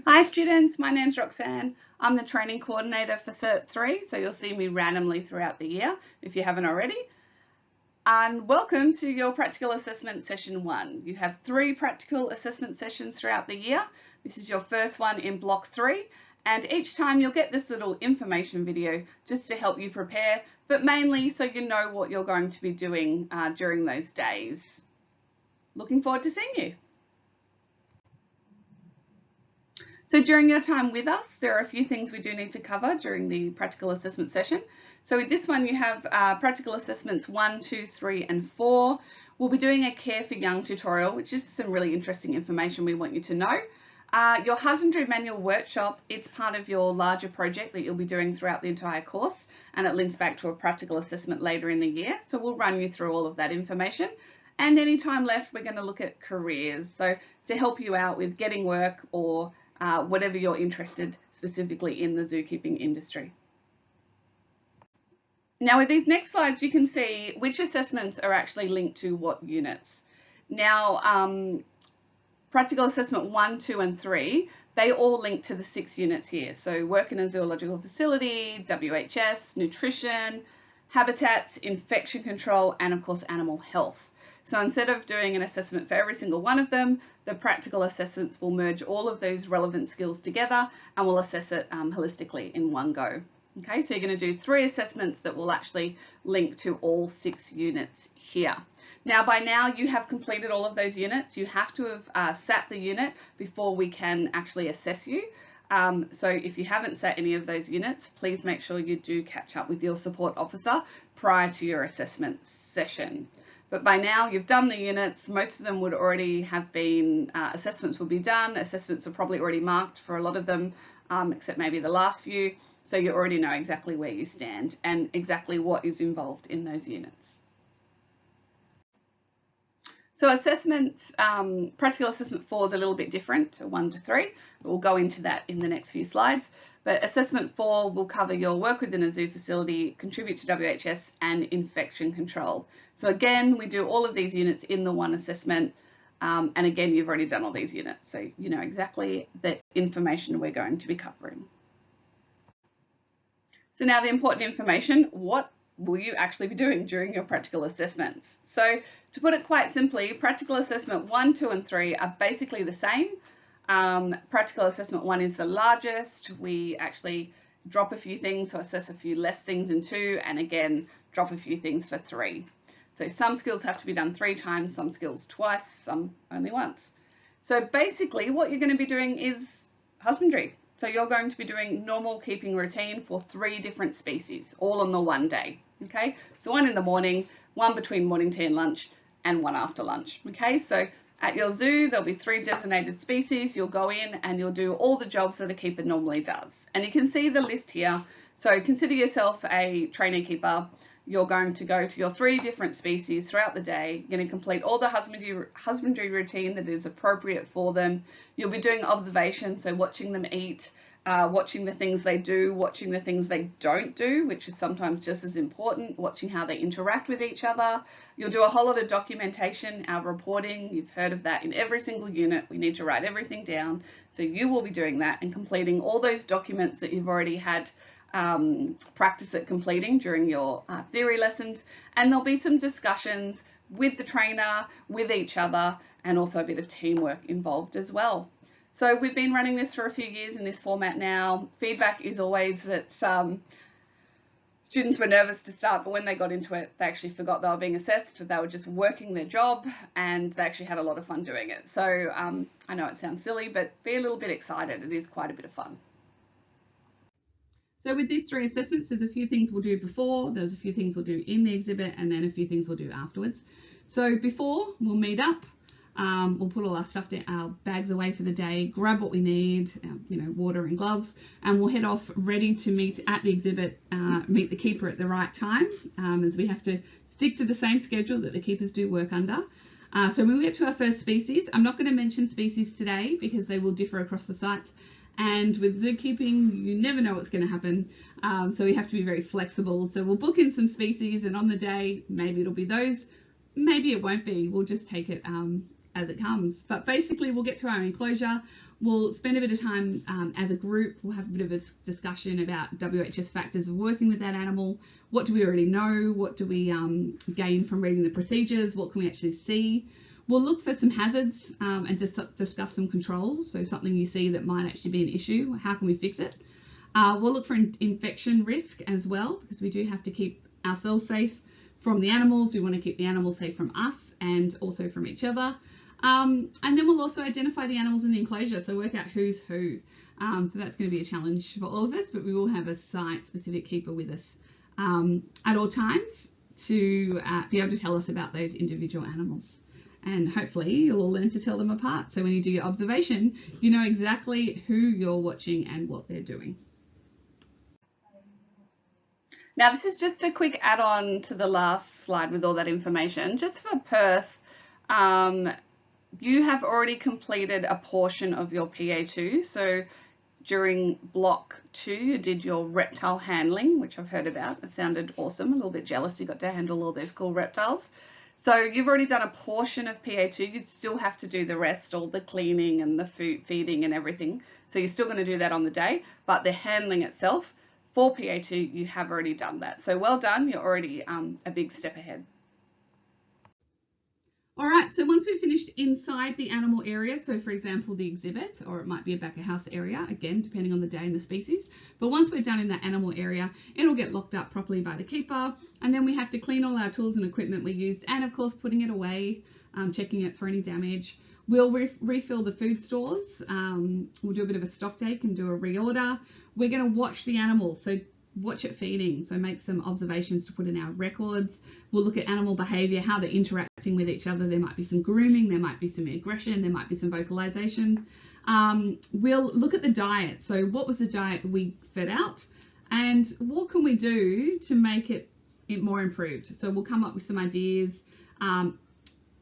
Hi students, my name's Roxanne. I'm the training coordinator for Cert 3, so you'll see me randomly throughout the year if you haven't already. And welcome to your practical assessment session 1. You have 3 practical assessment sessions throughout the year. This is your first one in block 3, and each time you'll get this little information video just to help you prepare, but mainly so you know what you're going to be doing during those days. Looking forward to seeing you. So during your time with us, there are a few things we do need to cover during the practical assessment session. So with this one, you have practical assessments 1, 2, 3, and 4. We'll be doing a Care for Young tutorial, which is some really interesting information we want you to know. Your husbandry manual workshop, it's part of your larger project that you'll be doing throughout the entire course, and it links back to a practical assessment later in the year. So we'll run you through all of that information. And any time left, we're going to look at careers. So to help you out with getting work or whatever you're interested specifically in the zookeeping industry. Now with these next slides, you can see which assessments are actually linked to what units. Now, practical assessment 1, 2, and 3, they all link to the 6 units here. So work in a zoological facility, WHS, nutrition, habitats, infection control, and of course, animal health. So instead of doing an assessment for every single one of them, the practical assessments will merge all of those relevant skills together and we'll assess it holistically in one go. Okay, so you're going to do 3 assessments that will actually link to all 6 units here. Now, by now you have completed all of those units. You have to have sat the unit before we can actually assess you. So if you haven't sat any of those units, please make sure you do catch up with your support officer prior to your assessment session. But by now you've done the units, most of them would already have been, assessments will be done, assessments are probably already marked for a lot of them, except maybe the last few, so you already know exactly where you stand and exactly what is involved in those units. So assessment, practical assessment 4 is a little bit different to 1 to 3, but we'll go into that in the next few slides. But assessment 4 will cover your work within a zoo facility, contribute to WHS, and infection control. So again, we do all of these units in the one assessment. And again, you've already done all these units, so you know exactly the information we're going to be covering. So now the important information, what will you actually be doing during your practical assessments? So to put it quite simply, practical assessment 1, 2, and 3 are basically the same. Practical assessment 1 is the largest. We actually drop a few things, so assess a few less things in 2, and again, drop a few things for 3. So some skills have to be done 3 times, some skills twice, some only once. So basically what you're going to be doing is husbandry. So you're going to be doing normal keeping routine for 3 different species, all on the one day. Okay, so 1 in the morning, 1 between morning tea and lunch, and 1 after lunch. Okay, so at your zoo, there'll be 3 designated species. You'll go in and you'll do all the jobs that a keeper normally does. And you can see the list here. So consider yourself a trainee keeper. You're going to go to your 3 different species throughout the day. You're going to complete all the husbandry routine that is appropriate for them. You'll be doing observation, so watching them eat, watching the things they do, watching the things they don't do, which is sometimes just as important, watching how they interact with each other. You'll do a whole lot of documentation, our reporting. You've heard of that in every single unit. We need to write everything down. So you will be doing that and completing all those documents that you've already had practice at completing during your theory lessons. And there'll be some discussions with the trainer, with each other, and also a bit of teamwork involved as well. So we've been running this for a few years in this format now. Feedback is always that students were nervous to start, but when they got into it, they actually forgot they were being assessed. They were just working their job and they actually had a lot of fun doing it. So I know it sounds silly, but be a little bit excited. It is quite a bit of fun. So with these 3 assessments, there's a few things we'll do before, there's a few things we'll do in the exhibit, and then a few things we'll do afterwards. So before, we'll meet up. We'll put all our stuff down, our bags away for the day, grab what we need, water and gloves, and we'll head off ready to meet at the exhibit, meet the keeper at the right time, as we have to stick to the same schedule that the keepers do work under. So when we get to our first species, I'm not going to mention species today because they will differ across the sites. And with zookeeping, you never know what's going to happen. So we have to be very flexible. So we'll book in some species and on the day, maybe it'll be those, maybe it won't be. We'll just take it as it comes. But basically we'll get to our enclosure, we'll spend a bit of time as a group, we'll have a bit of a discussion about WHS factors of working with that animal. What do we already know? What do we gain from reading the procedures? What can we actually see? We'll look for some hazards and just discuss some controls. So something you see that might actually be an issue, how can we fix it? We'll look for infection risk as well, because we do have to keep ourselves safe from the animals. We want to keep the animals safe from us and also from each other. And then we'll also identify the animals in the enclosure, so work out who's who. So that's going to be a challenge for all of us, but we will have a site-specific keeper with us at all times to be able to tell us about those individual animals. And hopefully you'll all learn to tell them apart. So when you do your observation, you know exactly who you're watching and what they're doing. Now, this is just a quick add-on to the last slide with all that information. Just for Perth, you have already completed a portion of your PA2. So during block 2, you did your reptile handling, which I've heard about. It sounded awesome, a little bit jealous you got to handle all those cool reptiles. So you've already done a portion of PA2. You still have to do the rest, all the cleaning and the food feeding and everything. So you're still going to do that on the day, but the handling itself for PA2, you have already done that. So well done, you're already a big step ahead. All right, so once we've finished inside the animal area, so for example, the exhibit, or it might be a back of house area, again, depending on the day and the species. But once we're done in that animal area, it'll get locked up properly by the keeper. And then we have to clean all our tools and equipment we used, and of course, putting it away, checking it for any damage. We'll refill the food stores. We'll do a bit of a stock take and do a reorder. We're going to watch the animal. So watch it feeding, so make some observations to put in our records. We'll look at animal behavior, how they're interacting with each other. There might be some grooming, there might be some aggression, there might be some vocalization. We'll look at the diet. So what was the diet we fed out, and what can we do to make it more improved? So we'll come up with some ideas,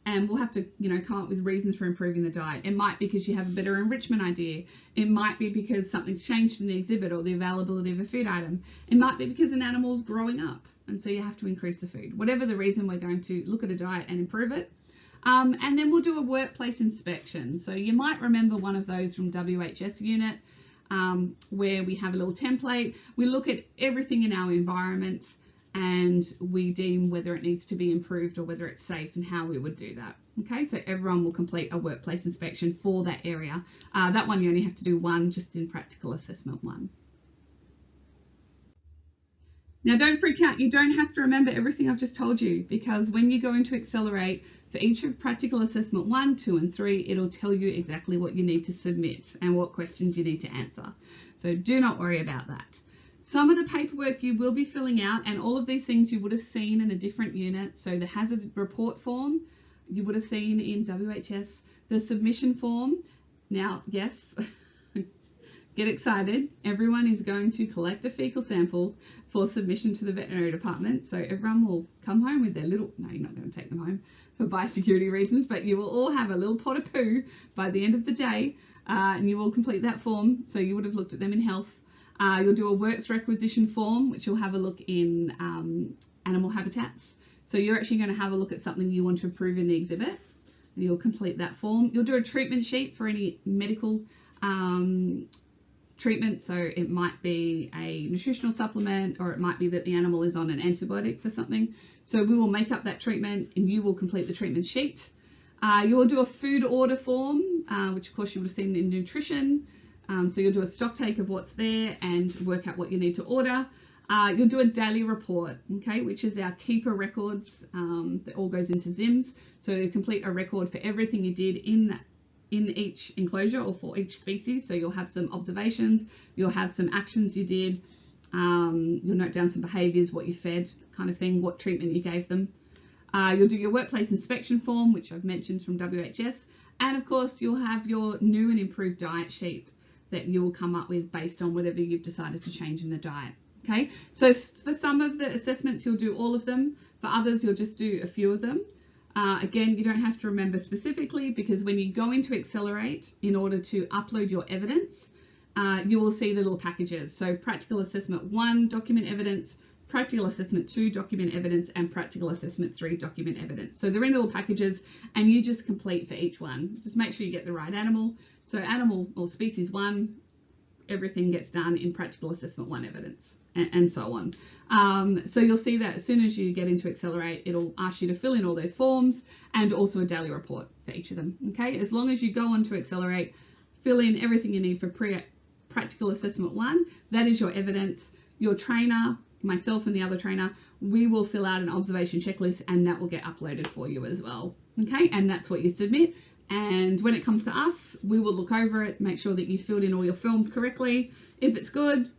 and we'll have to, come up with reasons for improving the diet. It might be because you have a better enrichment idea. It might be because something's changed in the exhibit or the availability of a food item. It might be because an animal's growing up, and so you have to increase the food. Whatever the reason, we're going to look at a diet and improve it. And then we'll do a workplace inspection. So you might remember one of those from WHS unit, where we have a little template. We look at everything in our environment, and we deem whether it needs to be improved or whether it's safe and how we would do that. Okay, so everyone will complete a workplace inspection for that area. That one you only have to do one, just in practical assessment 1. Now don't freak out, you don't have to remember everything I've just told you, because when you go into Accelerate, for each of practical assessment 1, 2 and 3, it'll tell you exactly what you need to submit and what questions you need to answer. So do not worry about that. Some of the paperwork you will be filling out, and all of these things you would have seen in a different unit. So the hazard report form you would have seen in WHS, the submission form. Now, yes, get excited. Everyone is going to collect a fecal sample for submission to the veterinary department. So everyone will come home with their little, no, you're not going to take them home for biosecurity reasons, but you will all have a little pot of poo by the end of the day, and you will complete that form. So you would have looked at them in health. You'll do a works requisition form, which you'll have a look in animal habitats. So you're actually going to have a look at something you want to improve in the exhibit, and you'll complete that form. You'll do a treatment sheet for any medical treatment. So it might be a nutritional supplement, or it might be that the animal is on an antibiotic for something. So we will make up that treatment, and you will complete the treatment sheet. You will do a food order form, which of course you would have seen in nutrition. So you'll do a stock take of what's there and work out what you need to order. You'll do a daily report, okay, which is our keeper records that all goes into ZIMS. So you complete a record for everything you did in each enclosure or for each species. So you'll have some observations, you'll have some actions you did, you'll note down some behaviours, what you fed, kind of thing, what treatment you gave them. You'll do your workplace inspection form, which I've mentioned from WHS. And of course, you'll have your new and improved diet sheet that you will come up with based on whatever you've decided to change in the diet. Okay, so for some of the assessments, you'll do all of them. For others, you'll just do a few of them. Again, you don't have to remember specifically, because when you go into Accelerate, in order to upload your evidence, you will see the little packages. So practical assessment 1, document evidence, Practical Assessment 2, Document Evidence, and Practical Assessment 3, Document Evidence. So they're in little packages, and you just complete for each one. Just make sure you get the right animal. So animal or species 1, everything gets done in Practical Assessment 1 Evidence, and so on. So you'll see that as soon as you get into Accelerate, it'll ask you to fill in all those forms and also a daily report for each of them. Okay, as long as you go on to Accelerate, fill in everything you need for Practical Assessment 1, that is your evidence. Your trainer, myself and the other trainer, we will fill out an observation checklist, and that will get uploaded for you as well. Okay, and that's what you submit. And when it comes to us, we will look over it, make sure that you filled in all your forms correctly. If it's good,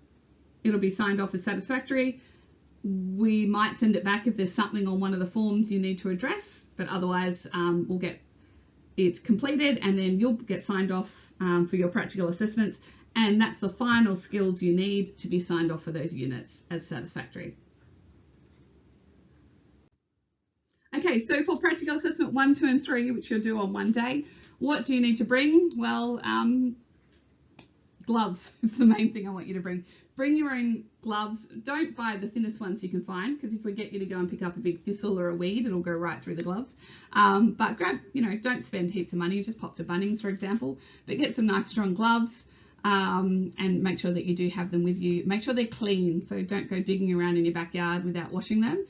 it'll be signed off as satisfactory. We might send it back if there's something on one of the forms you need to address, but otherwise we'll get it completed, and then you'll get signed off for your practical assessments, and that's the final skills you need to be signed off for those units as satisfactory. Okay, so for practical assessment 1, 2, and 3, which you'll do on one day, what do you need to bring? Well, gloves is the main thing I want you to bring. Bring your own gloves. Don't buy the thinnest ones you can find, because if we get you to go and pick up a big thistle or a weed, it'll go right through the gloves. But grab, don't spend heaps of money. Just pop to Bunnings, for example, but get some nice strong gloves. And make sure that you do have them with you. Make sure they're clean, so don't go digging around in your backyard without washing them,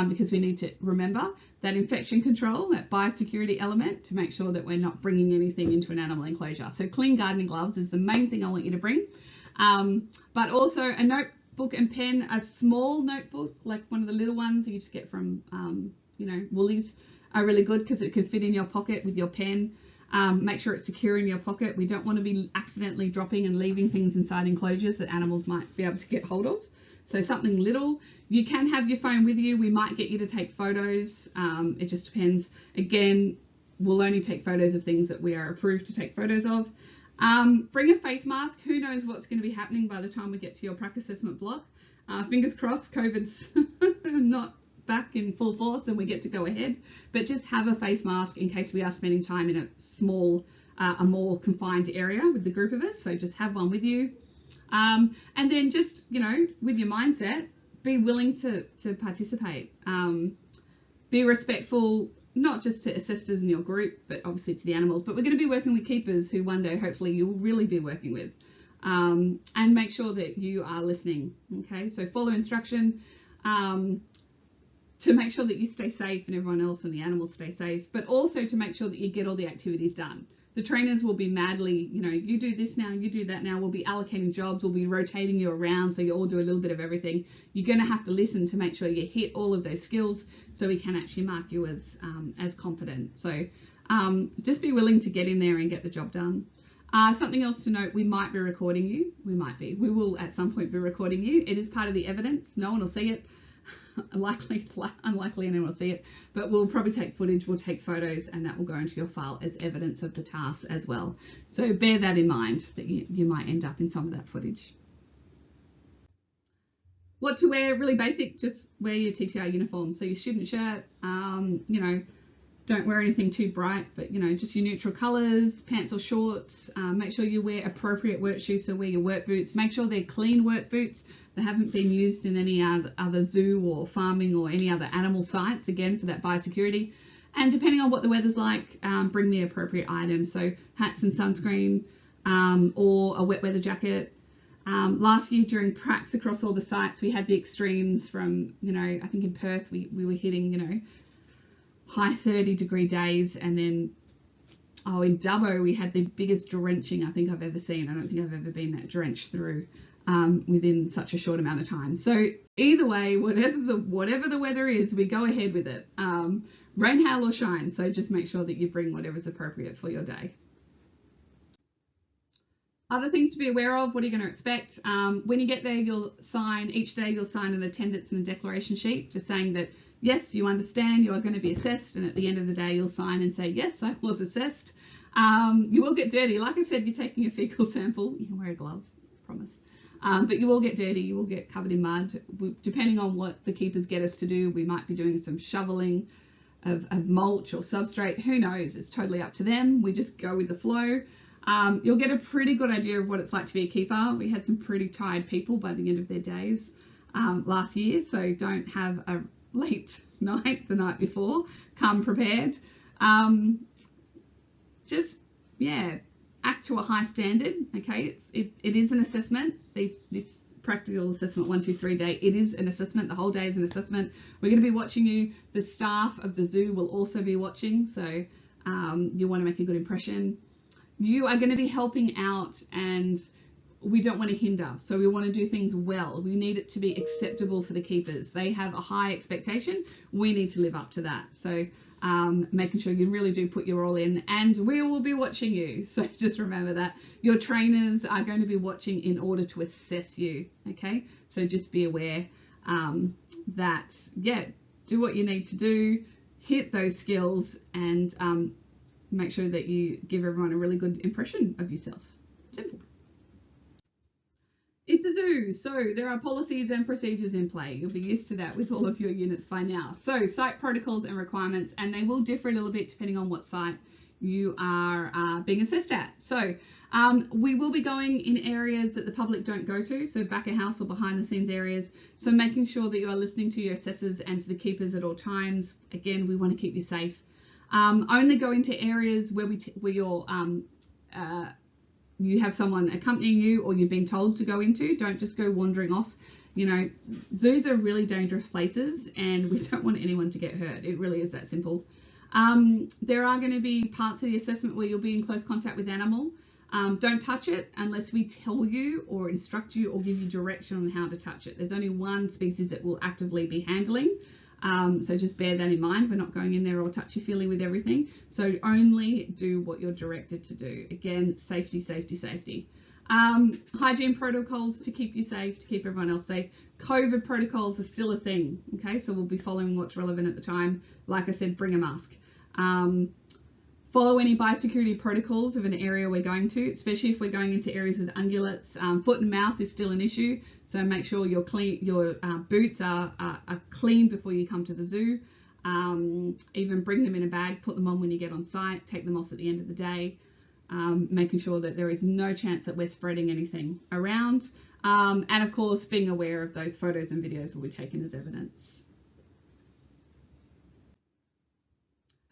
because we need to remember that infection control, that biosecurity element, to make sure that we're not bringing anything into an animal enclosure. So clean gardening gloves is the main thing I want you to bring, but also a notebook and pen. A small notebook, like one of the little ones that you just get from Woolies, are really good because it can fit in your pocket with your pen. Make sure it's secure in your pocket. We don't want to be accidentally dropping and leaving things inside enclosures that animals might be able to get hold of. So something little. You can have your phone with you. We might get you to take photos. It just depends. Again, we'll only take photos of things that we are approved to take photos of. Bring a face mask. Who knows what's going to be happening by the time we get to your practice assessment block. Fingers crossed COVID's not back in full force and we get to go ahead, but just have a face mask in case we are spending time in a small, a more confined area with the group of us. So just have one with you, and then just with your mindset, be willing to participate. Be respectful, not just to assessors in your group, but obviously to the animals. But we're going to be working with keepers who one day hopefully you'll really be working with, and make sure that you are listening. Okay, so follow instruction. To make sure that you stay safe and everyone else and the animals stay safe, but also to make sure that you get all the activities done. The trainers will be madly, you do this now, you do that now. We'll be allocating jobs, we'll be rotating you around, so you all do a little bit of everything. You're going to have to listen to make sure you hit all of those skills so we can actually mark you as competent. So just be willing to get in there and get the job done. Something else to note, we might be recording you. We will at some point be recording you. It is part of the evidence. No one will see it. Unlikely anyone will see it, but we'll probably take footage, we'll take photos, and that will go into your file as evidence of the task as well. So bear that in mind, that you might end up in some of that footage. What to wear, really basic, just wear your TTR uniform. So your student shirt, don't wear anything too bright, but just your neutral colours, pants or shorts. Make sure you wear appropriate work shoes, so wear your work boots. Make sure they're clean work boots. They haven't been used in any other zoo or farming or any other animal sites, again, for that biosecurity. And depending on what the weather's like, bring the appropriate items. So hats and sunscreen, or a wet weather jacket. Last year during pracs across all the sites, we had the extremes from, I think in Perth, we were hitting, high 30-degree days, and then in Dubbo we had the biggest drenching I think I've ever seen. I don't think I've ever been that drenched through within such a short amount of time. So either way, whatever the weather is, we go ahead with it, rain, hail or shine. So just make sure that you bring whatever's appropriate for your day. Other things to be aware of, what are you going to expect? When you get there, each day you'll sign an attendance and a declaration sheet, just saying that yes, you understand you are going to be assessed, and at the end of the day you'll sign and say yes, I was assessed. You will get dirty. Like I said, you're taking a fecal sample. You can wear a glove, I promise. But you will get dirty, you will get covered in mud. Depending on what the keepers get us to do, we might be doing some shoveling of mulch or substrate. Who knows? It's totally up to them. We just go with the flow. You'll get a pretty good idea of what it's like to be a keeper. We had some pretty tired people by the end of their days. last year, so don't have a late night the night before. Come prepared. Just, yeah, act to a high standard. Okay, it is an assessment. This practical assessment 1, 2, 3 day, it is an assessment. The whole day is an assessment. We're going to be watching you. The staff of the zoo will also be watching, so you want to make a good impression. You are going to be helping out, and we don't want to hinder, so we want to do things well. We need it to be acceptable for the keepers. They have a high expectation. We need to live up to that. So making sure you really do put your all in, and we will be watching you. So just remember that your trainers are going to be watching in order to assess you. Okay, so just be aware that, yeah, do what you need to do, hit those skills, and make sure that you give everyone a really good impression of yourself. Simple. It's a zoo, so there are policies and procedures in play. You'll be used to that with all of your units by now. So site protocols and requirements, and they will differ a little bit depending on what site you are being assessed at. So we will be going in areas that the public don't go to, so back of house or behind the scenes areas. So making sure that you are listening to your assessors and to the keepers at all times. Again, we want to keep you safe. Only go into areas where you have someone accompanying you, or you've been told to go into. Don't just go wandering off. You know, zoos are really dangerous places, and we don't want anyone to get hurt. It really is that simple. There are going to be parts of the assessment where you'll be in close contact with animal. Don't touch it unless we tell you or instruct you or give you direction on how to touch it. There's only one species that will actively be handling. So just bear that in mind. We're not going in there all touchy-feely with everything. So only do what you're directed to do. Again, safety, safety, safety. Hygiene protocols to keep you safe, to keep everyone else safe. COVID protocols are still a thing. Okay, so we'll be following what's relevant at the time. Like I said, bring a mask. Follow any biosecurity protocols of an area we're going to, especially if we're going into areas with ungulates. Foot and mouth is still an issue, so make sure your boots are clean before you come to the zoo. Even bring them in a bag, put them on when you get on site, take them off at the end of the day, making sure that there is no chance that we're spreading anything around. And of course, being aware of those photos and videos will be taken as evidence.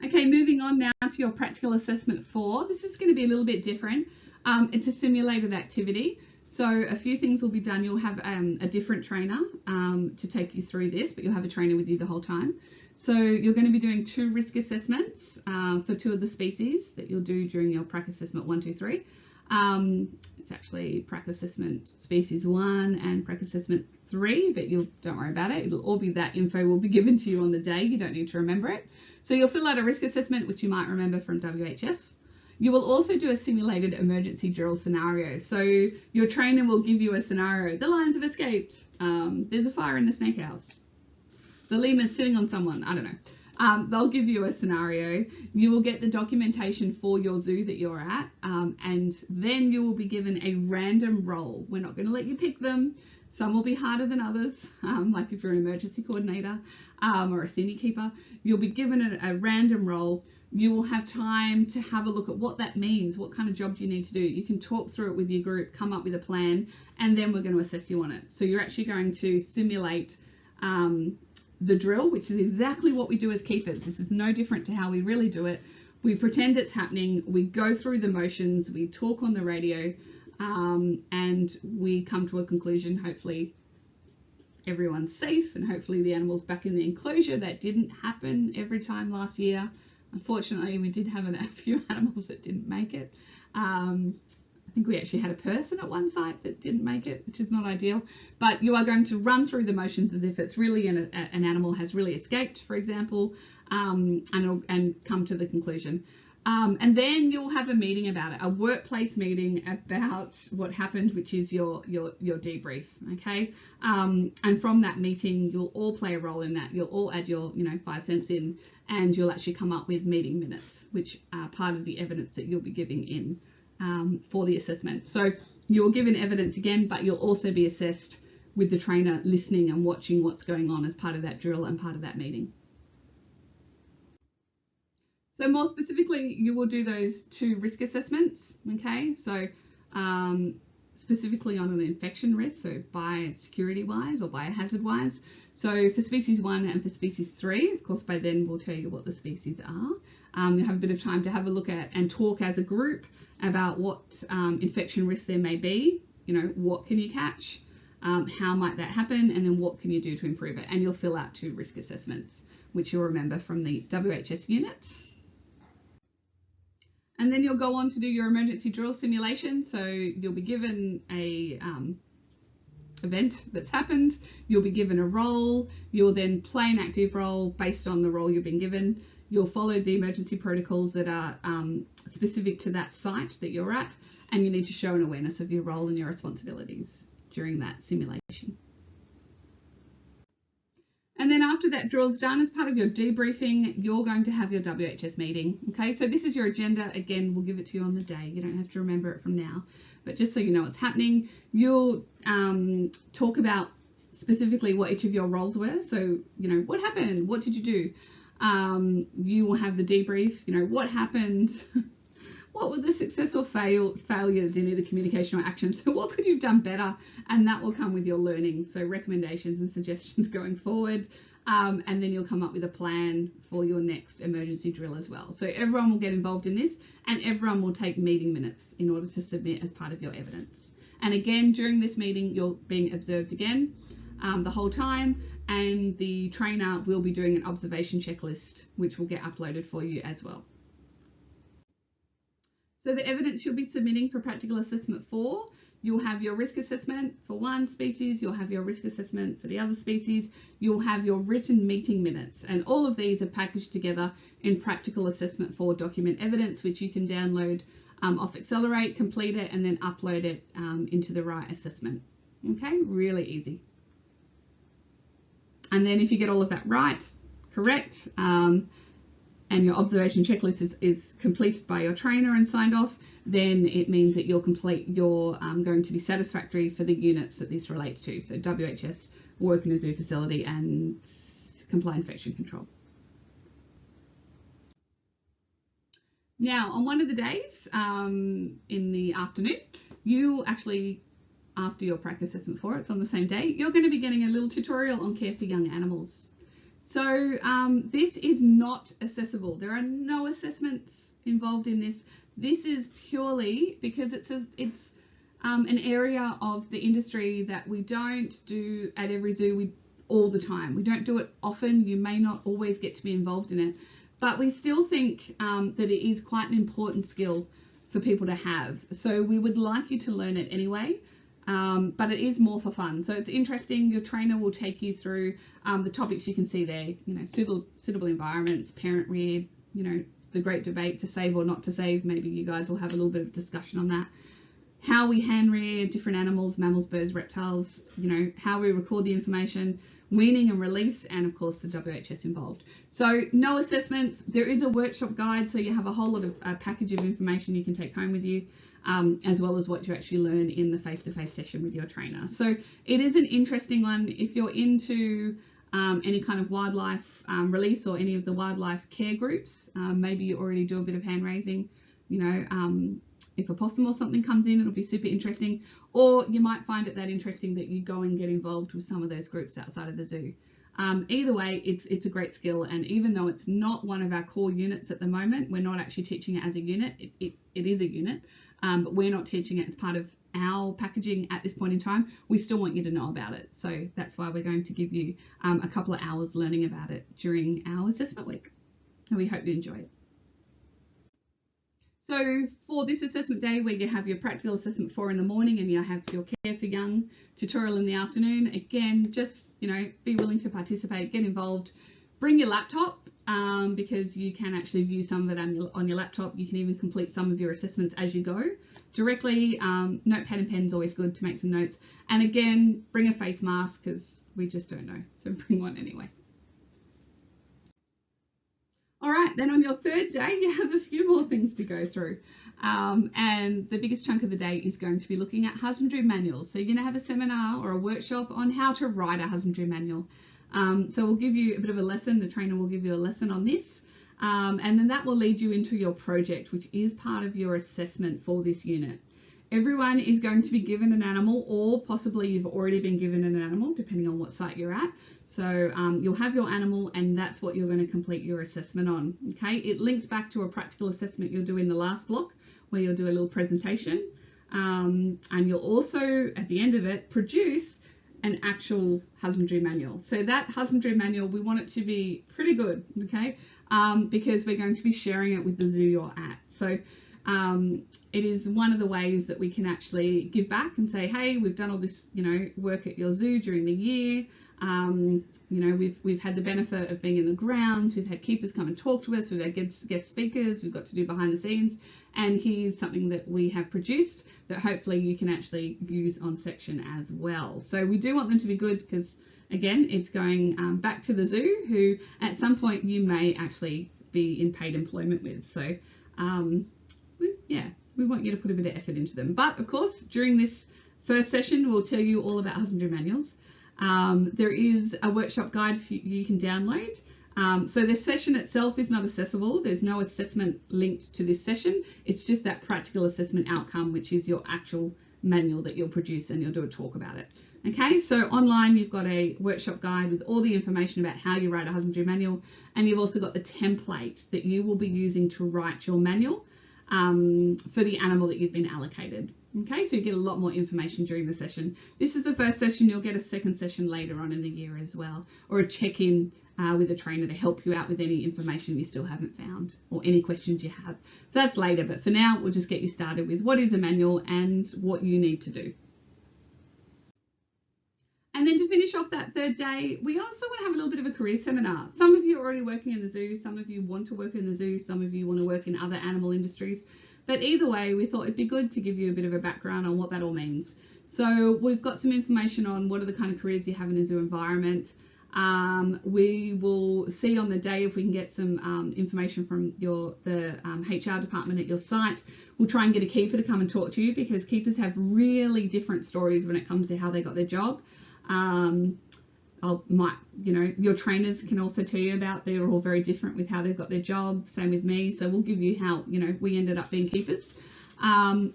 Okay, moving on now to your practical assessment 4. This is going to be a little bit different. It's a simulated activity. So a few things will be done. You'll have a different trainer to take you through this, but you'll have a trainer with you the whole time. So you're going to be doing 2 risk assessments for 2 of the species that you'll do during your prac assessment 1, 2, 3. It's actually prac assessment species 1 and prac assessment 3, but don't worry about it. It'll all be, that info will be given to you on the day. You don't need to remember it. So you'll fill out a risk assessment, which you might remember from WHS. You will also do a simulated emergency drill scenario. So your trainer will give you a scenario. The lions have escaped. There's a fire in the snake house. The lemur's sitting on someone. I don't know. They'll give you a scenario. You will get the documentation for your zoo that you're at, and then you will be given a random role. We're not going to let you pick them. Some will be harder than others, like if you're an emergency coordinator or a senior keeper. You'll be given a random role. You will have time to have a look at what that means. What kind of job do you need to do? You can talk through it with your group, come up with a plan, and then we're going to assess you on it. So you're actually going to simulate the drill, which is exactly what we do as keepers. This is no different to how we really do it. We pretend it's happening. We go through the motions. We talk on the radio. And we come to a conclusion. Hopefully everyone's safe, and hopefully the animal's back in the enclosure. That didn't happen every time last year. Unfortunately, we did have a few animals that didn't make it. I think we actually had a person at one site that didn't make it, which is not ideal. But you are going to run through the motions as if it's really an animal has really escaped, for example, and come to the conclusion. And then you'll have a meeting about it, a workplace meeting about what happened, which is your debrief, okay? And from that meeting, you'll all play a role in that. You'll all add your 5 cents in, and you'll actually come up with meeting minutes, which are part of the evidence that you'll be giving in for the assessment. So you'll give in evidence again, but you'll also be assessed with the trainer listening and watching what's going on as part of that drill and part of that meeting. So more specifically, you will do those 2 risk assessments, okay? So specifically on an infection risk, so biosecurity-wise or biohazard-wise. So for species 1 and for species 3, of course, by then we'll tell you what the species are. You'll have a bit of time to have a look at and talk as a group about what infection risks there may be. What can you catch? How might that happen? And then what can you do to improve it? And you'll fill out 2 risk assessments, which you'll remember from the WHS unit. And then you'll go on to do your emergency drill simulation. So you'll be given a event that's happened. You'll be given a role. You'll then play an active role based on the role you've been given. You'll follow the emergency protocols that are specific to that site that you're at. And you need to show an awareness of your role and your responsibilities during that simulation. And then after that drill's done, as part of your debriefing, you're going to have your WHS meeting. Okay, so this is your agenda. Again, we'll give it to you on the day. You don't have to remember it from now. But just so you know what's happening, you'll talk about specifically what each of your roles were. So, what happened? What did you do? You will have the debrief. What happened? What were the success or failures in either communication or action? So what could you have done better? And that will come with your learning. So recommendations and suggestions going forward. And then you'll come up with a plan for your next emergency drill as well. So everyone will get involved in this, and everyone will take meeting minutes in order to submit as part of your evidence. And again, during this meeting, you're being observed again the whole time. And the trainer will be doing an observation checklist, which will get uploaded for you as well. So the evidence you'll be submitting for practical assessment 4, you'll have your risk assessment for one species, you'll have your risk assessment for the other species, you'll have your written meeting minutes, and all of these are packaged together in practical assessment 4 document evidence, which you can download off Accelerate, complete it, and then upload it into the right assessment. Okay, really easy. And then if you get all of that right, correct, and your observation checklist is completed by your trainer and signed off, then it means that you're going to be satisfactory for the units that this relates to. So WHS, work in a zoo facility, and compliant infection control. Now, on one of the days in the afternoon, you actually, after your practice assessment 4, it's on the same day, you're going to be getting a little tutorial on care for young animals. So this is not assessable. There are no assessments involved in this. This is purely because it's an area of the industry that we don't do at every zoo all the time. We don't do it often. You may not always get to be involved in it, but we still think that it is quite an important skill for people to have. So we would like you to learn it anyway. But it is more for fun. So it's interesting. Your trainer will take you through the topics you can see there, suitable environments, parent reared, the great debate to save or not to save. Maybe you guys will have a little bit of discussion on that. How we hand rear different animals, mammals, birds, reptiles, how we record the information, weaning and release, and of course the WHS involved. So no assessments. There is a workshop guide, so you have a whole lot of a package of information you can take home with you. As well as what you actually learn in the face-to-face session with your trainer. So it is an interesting one. If you're into any kind of wildlife release or any of the wildlife care groups, maybe you already do a bit of hand raising, if a possum or something comes in, it'll be super interesting. Or you might find it that interesting that you go and get involved with some of those groups outside of the zoo. Either way, it's a great skill, and even though it's not one of our core units at the moment, we're not actually teaching it as a unit. It is a unit, but we're not teaching it as part of our packaging at this point in time. We still want you to know about it, so that's why we're going to give you a couple of hours learning about it during our assessment week, and we hope you enjoy it. So for this assessment day, where you have your practical assessment 4 in the morning and you have your care for young tutorial in the afternoon, again, just be willing to participate, get involved, bring your laptop because you can actually view some of it on your laptop. You can even complete some of your assessments as you go directly. Notepad and pen is always good to make some notes, and again, bring a face mask because we just don't know, so bring one anyway. All right, then on your third day, you have a few more things to go through. And the biggest chunk of the day is going to be looking at husbandry manuals. So you're going to have a seminar or a workshop on how to write a husbandry manual. So we'll give you a bit of a lesson. The trainer will give you a lesson on this. And then that will lead you into your project, which is part of your assessment for this unit. everyone is going to be given an animal, or possibly you've already been given an animal, depending on what site you're at. So you'll have your animal, and that's what you're going to complete your assessment on. Okay, it links back to a practical assessment you'll do in the last block, where you'll do a little presentation, and you'll also, at the end of it, produce an actual husbandry manual. So that husbandry manual, we want it to be pretty good, okay, because we're going to be sharing it with the zoo you're at. So it is one of the ways that we can actually give back and say, hey, we've done all this, work at your zoo during the year. We've had the benefit of being in the grounds. We've had keepers come and talk to us. We've had guest speakers. We've got to do behind the scenes. And here's something that we have produced that hopefully you can actually use on section as well. So we do want them to be good because, again, it's going back to the zoo, who at some point you may actually be in paid employment with. So we want you to put a bit of effort into them. But of course, during this first session, we'll tell you all about husbandry manuals. There is a workshop guide you can download. So the session itself is not accessible. There's no assessment linked to this session. It's just that practical assessment outcome, which is your actual manual that you'll produce, and you'll do a talk about it. Okay, so online you've got a workshop guide with all the information about how you write a husbandry manual, and you've also got the template that you will be using to write your manual for the animal that you've been allocated. Okay, so you get a lot more information during the session. This is the first session. You'll get a second session later on in the year as well, or a check-in with a trainer to help you out with any information you still haven't found or any questions you have. So that's later, but for now, we'll just get you started with what is a manual and what you need to do. And then to finish off that third day, we also want to have a little bit of a career seminar. Some of you are already working in the zoo, some of you want to work in the zoo, some of you want to work in other animal industries. But either way, we thought it'd be good to give you a bit of a background on what that all means. So we've got some information on what are the kind of careers you have in a zoo environment. We will see on the day if we can get some information from the HR department at your site. We'll try and get a keeper to come and talk to you, because keepers have really different stories when it comes to how they got their job. Your trainers can also tell you about, they're all very different with how they've got their job. Same with me. So we'll give you how, we ended up being keepers. And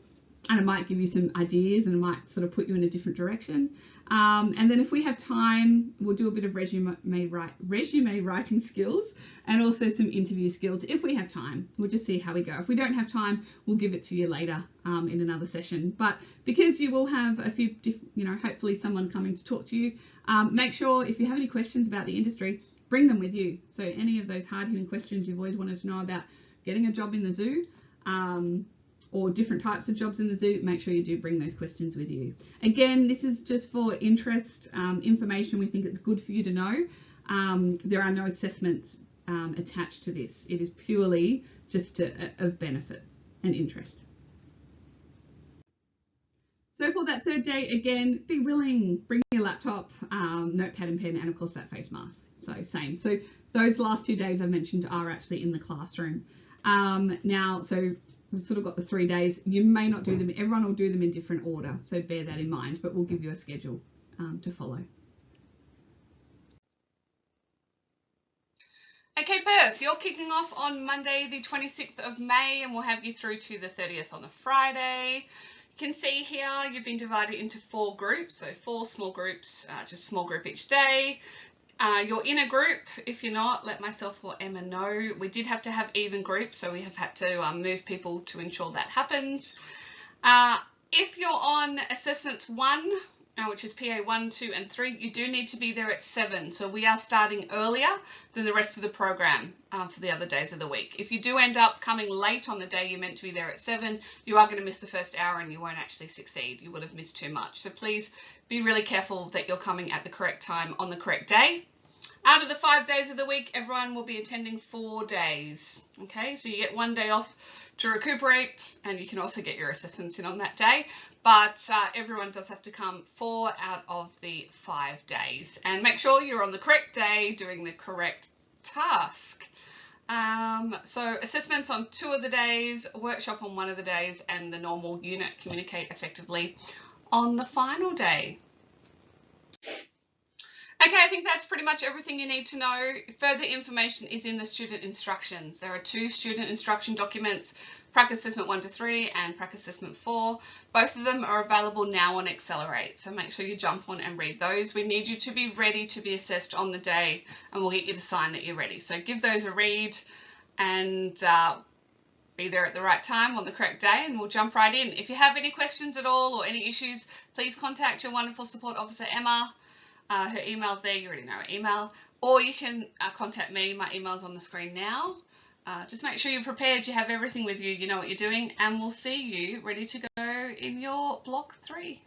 it might give you some ideas, and it might sort of put you in a different direction. And then if we have time, we'll do a bit of resume writing skills, and also some interview skills if we have time. We'll just see how we go. If we don't have time, we'll give it to you later in another session. But because you will have a few, hopefully someone coming to talk to you, make sure if you have any questions about the industry, bring them with you. So any of those hard-hitting questions you've always wanted to know about getting a job in the zoo, or different types of jobs in the zoo, make sure you do bring those questions with you. Again, this is just for interest information. We think it's good for you to know. There are no assessments attached to this. It is purely just of benefit and interest. So for that third day, again, be willing, bring your laptop, notepad and pen, and of course that face mask. So same. So those last 2 days I mentioned are actually in the classroom. So we've sort of got the 3 days. You may not do them, everyone will do them in different order, so bear that in mind, but we'll give you a schedule to follow. Okay, Perth, you're kicking off on Monday the 26th of May, and we'll have you through to the 30th on the Friday. You can see here you've been divided into 4 groups, so 4 small groups, just small group each day. You're in a group. If you're not, let myself or Emma know. We did have to have even groups, so we have had to move people to ensure that happens. If you're on assessments 1, which is PA 1, 2 and 3, you do need to be there at 7. So we are starting earlier than the rest of the program for the other days of the week. If you do end up coming late on the day you're meant to be there at 7, you are going to miss the first hour and you won't actually succeed. You will have missed too much. So please be really careful that you're coming at the correct time on the correct day. Out of the 5 days of the week, everyone will be attending 4 days. Okay, so you get 1 day off to recuperate, and you can also get your assessments in on that day. But everyone does have to come 4 out of the 5 days. And make sure you're on the correct day doing the correct task. So assessments on 2 of the days, workshop on 1 of the days, and the normal unit communicate effectively on the final day. Okay, I think that's pretty much everything you need to know. Further information is in the student instructions. There are 2 student instruction documents. Practice Assessment 1 to 3 and Practice Assessment 4. Both of them are available now on Accelerate, so make sure you jump on and read those. We need you to be ready to be assessed on the day, and we'll get you to sign that you're ready. So give those a read and be there at the right time on the correct day, and we'll jump right in. If you have any questions at all or any issues, please contact your wonderful support officer, Emma. Her email's there, you already know her email. Or you can contact me, my email's on the screen now. Just make sure you're prepared, you have everything with you, you know what you're doing, and we'll see you ready to go in your block 3.